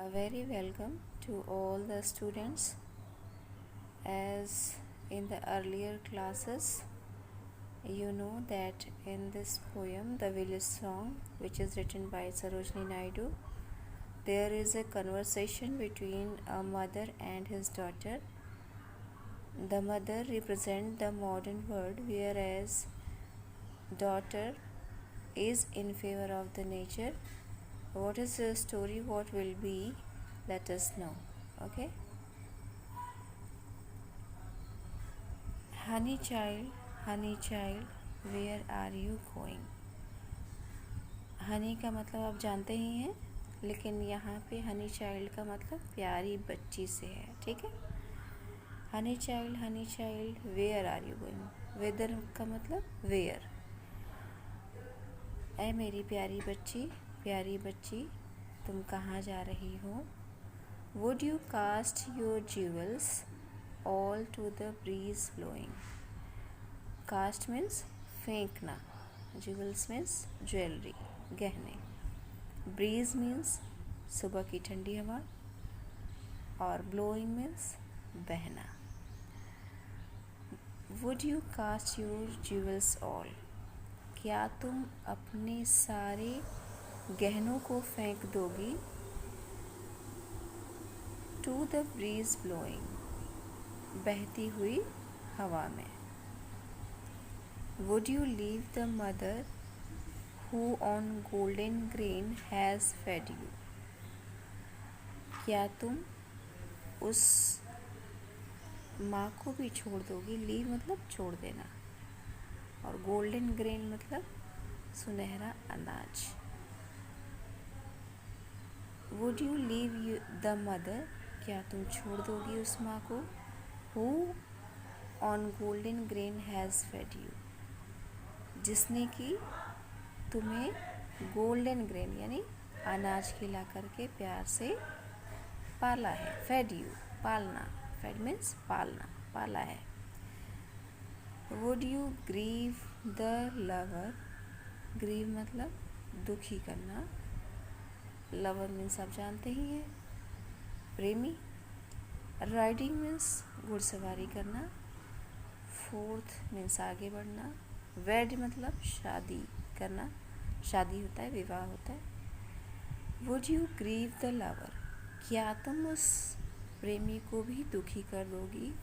A very welcome to all the students. As in the earlier classes, you know that in this poem, The Village Song, which is written by Sarojini Naidu, there is a conversation between a mother and his daughter. The mother represents the modern world, whereas daughter is in favor of the nature. What is the story? What will be? Let us know. Okay. Honey child, where are you going? Honey का मतलब आप जानते ही हैं, लेकिन यहाँ पे honey child का मतलब प्यारी बच्ची से है, ठीक है। Honey child where are you going, whither का मतलब वेयर। ऐ मेरी प्यारी बच्ची तुम कहाँ जा रही हो? Would you cast your jewels all to the breeze blowing. Cast means फेंकना, ज्वेल्स मीन्स ज्वेलरी, गहने। ब्रीज मीन्स सुबह की ठंडी हवा, और ब्लोइंग मीन्स बहना। Would you cast your jewels all, क्या तुम अपने सारे गहनों को फेंक दोगी? टू द ब्रीज ब्लोइंग, बहती हुई हवा में। Would you leave the mother who on golden grain has fed you, क्या तुम उस माँ को भी छोड़ दोगी? लीव मतलब छोड़ देना, और गोल्डन ग्रेन मतलब सुनहरा अनाज। Would you leave the mother, क्या तुम छोड़ दोगी उस माँ को? Who on golden grain has fed you, जिसने कि तुम्हें गोल्डन ग्रेन यानी अनाज खिला करके प्यार से पाला है। फेड यू, पालना, फेड मीन्स पालना, पाला है। Would you grieve the lover, grieve मतलब दुखी करना, लवर मीन्स आप जानते ही हैं, प्रेमी। राइडिंग मीन्स घुड़सवारी करना। फोर्थ मीन्स आगे बढ़ना। वेड मतलब शादी करना, शादी होता है, विवाह होता है। Would you grieve the lover, क्या तुम उस प्रेमी को भी दुखी कर दोगी?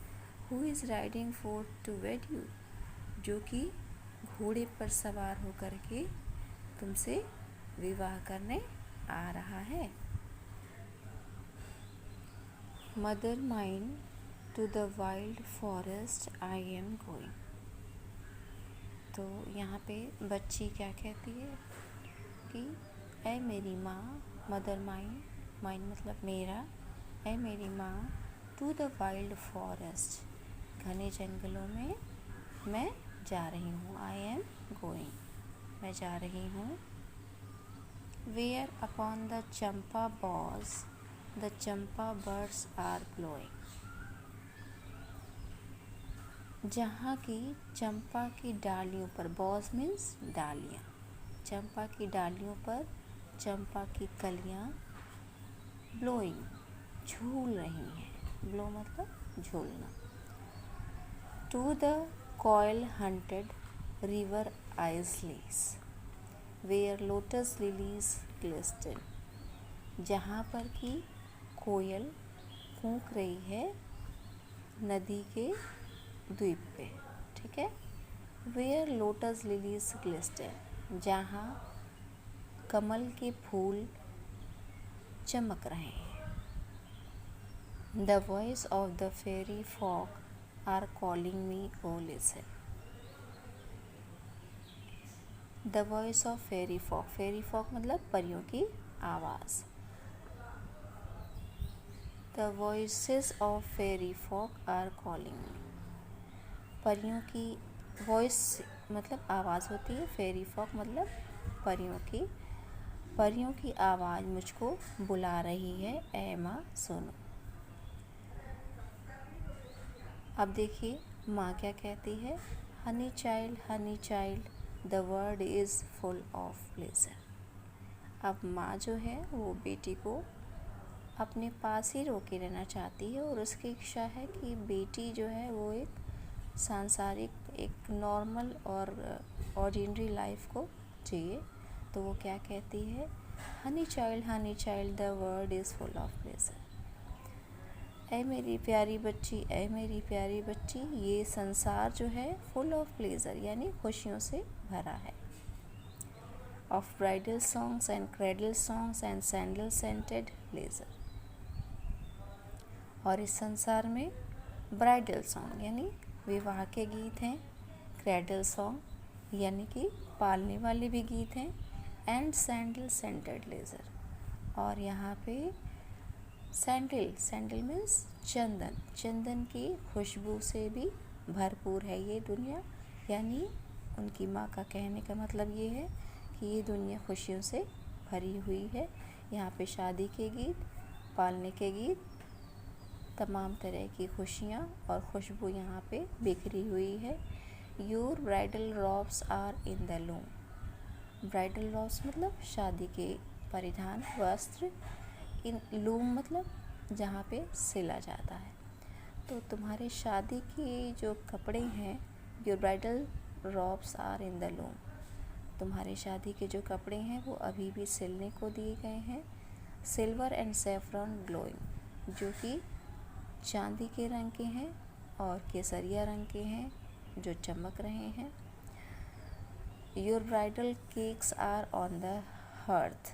Who is riding forth to wed you, जो कि घोड़े पर सवार होकर के तुमसे विवाह करने आ रहा है। Mother mine to the wild forest I am going, तो यहाँ पे बच्ची क्या कहती है कि ऐ मेरी माँ, मदर माइन, माइन मतलब मेरा, ऐ मेरी माँ, टू द वाइल्ड फॉरेस्ट, घने जंगलों में मैं जा रही हूँ। आई एम गोइंग, मैं जा रही हूँ। Where upon the champa boughs the champa birds are blowing, जहाँ की चंपा की डालियों पर, बॉज मीन्स डालियाँ, चंपा की डालियों पर चंपा की कलियाँ ब्लोइंग झूल रही हैं। ब्लो मतलब झूलना। To the coil haunted river isles where lotus lilies glisten, जहाँ पर कि कोयल कूक रही है नदी के द्वीप पे, ठीक है। वेयर लोटस लिलीज ग्लिस्टन, जहाँ कमल के फूल चमक रहे हैं। The voice of the fairy folk are calling me, O listen. The voice of fairy folk, fairy folk मतलब परियों की आवाज़। The voices of fairy folk are calling me, परियों की वॉइस मतलब आवाज़ होती है, फेरी फॉक मतलब परियों की आवाज़ मुझको बुला रही है, ऐ माँ सुनो। अब देखिए माँ क्या कहती है, honey child the world is full of pleasure. अब माँ जो है वो बेटी को अपने पास ही रोके रहना चाहती है और उसकी इच्छा है कि बेटी जो है वो एक सांसारिक, एक नॉर्मल और ऑर्डिनरी लाइफ को जिए। तो वो क्या कहती है, honey child the world is full of pleasure. ऐ मेरी प्यारी बच्ची, ऐ मेरी प्यारी बच्ची, ये संसार जो है फुल ऑफ प्लेजर यानी खुशियों से भरा है। Of bridal songs and cradle songs and sandal scented pleasure. और इस संसार में ब्राइडल सॉन्ग यानी विवाह के गीत हैं, क्रेडल सॉन्ग यानी कि पालने वाले भी गीत हैं, एंड सैंडल सेंटेड लेज़र। और यहाँ पे सैंडल मीन्स चंदन की खुशबू से भी भरपूर है ये दुनिया। यानी उनकी माँ का कहने का मतलब ये है कि ये दुनिया खुशियों से भरी हुई है। यहाँ पे शादी के गीत, पालने के गीत, तमाम तरह की खुशियाँ और खुशबू यहाँ पे बिखरी हुई है। Your bridal robes are in the loom. Bridal robes मतलब शादी के परिधान, वस्त्र। इन लूम मतलब जहाँ पे सिला जाता है। तो तुम्हारे शादी के जो कपड़े हैं, your bridal robes are in the loom, तुम्हारे शादी के जो कपड़े हैं वो अभी भी सिलने को दिए गए हैं। सिल्वर एंड सैफरन ग्लोइंग, जो कि चांदी के रंग के हैं और केसरिया रंग के हैं जो चमक रहे हैं। Your bridal cakes are on the hearth.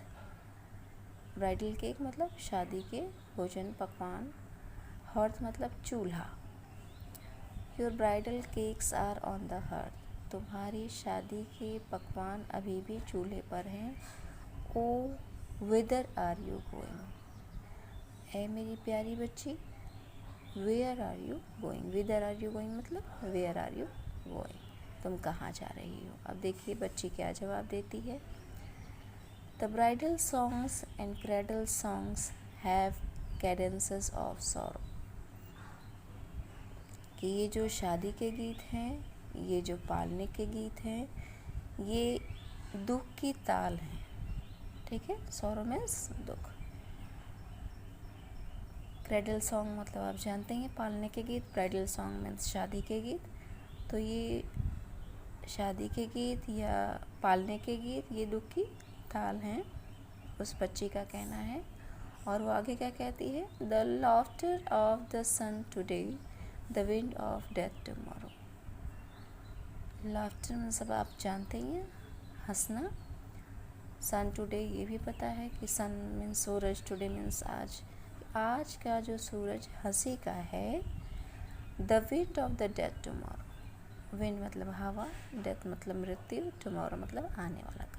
Bridal cake मतलब शादी के भोजन पकवान, हर्थ मतलब चूल्हा। Your bridal cakes are on the hearth, तुम्हारी शादी के पकवान अभी भी चूल्हे पर हैं। O whither are you going. ऐ मेरी प्यारी बच्ची, where are you going. Whither are you going मतलब वेयर आर यू गोइंग, तुम कहाँ जा रही हो। अब देखिए बच्ची क्या जवाब देती है। The bridal songs and cradle songs have cadences of sorrow. कि ये जो शादी के गीत हैं, ये जो पालने के गीत हैं, ये दुख की ताल हैं। ठीक है, सॉरो मीन्स दुख। क्रेडल सॉन्ग मतलब आप जानते हैं पालने के गीत, ब्राइडल सॉन्ग मीन्स शादी के गीत। तो ये शादी के गीत या पालने के गीत ये दुख की ताल हैं, उस बच्ची का कहना है। और वो आगे क्या कहती है, the laughter of the sun today, the wind of death tomorrow. Laughter means अब आप जानते ही हैं हंसना। सन टुडे ये भी पता है कि सन मीन्स सूरज, टुडे मीन्स आज। आज का जो सूरज हंसी का है। The wind of the death tomorrow, wind मतलब हवा, डेथ मतलब मृत्यु, टुमारो मतलब आने वाला कल।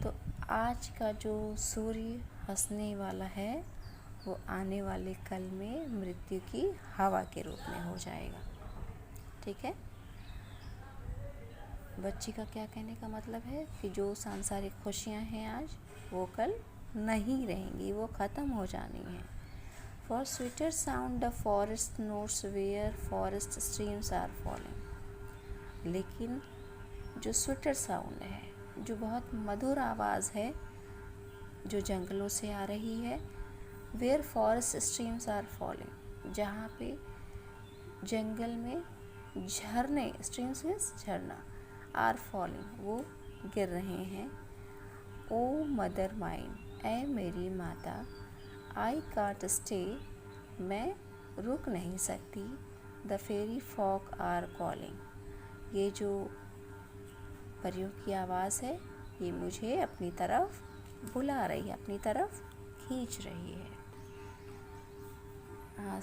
तो आज का जो सूर्य हंसने वाला है वो आने वाले कल में मृत्यु की हवा के रूप में हो जाएगा। ठीक है, बच्ची का क्या कहने का मतलब है कि जो सांसारिक खुशियाँ हैं आज वो कल नहीं रहेंगी, वो ख़त्म हो जानी हैं। For sweeter sound the forest notes where forest streams are falling. लेकिन जो स्वीटर साउंड है, जो बहुत मधुर आवाज़ है जो जंगलों से आ रही है, where forest streams are falling, जहाँ पे जंगल में झरने, स्ट्रीम्स मीन्स झरना, आर फॉलिंग वो गिर रहे हैं। ओ मदर माइन, ऐ मेरी माता, आई कांट स्टे, मैं रुक नहीं सकती। The fairy folk are calling, ये जो परियों की आवाज़ है ये मुझे अपनी तरफ बुला रही है, अपनी तरफ खींच रही है। हाँ।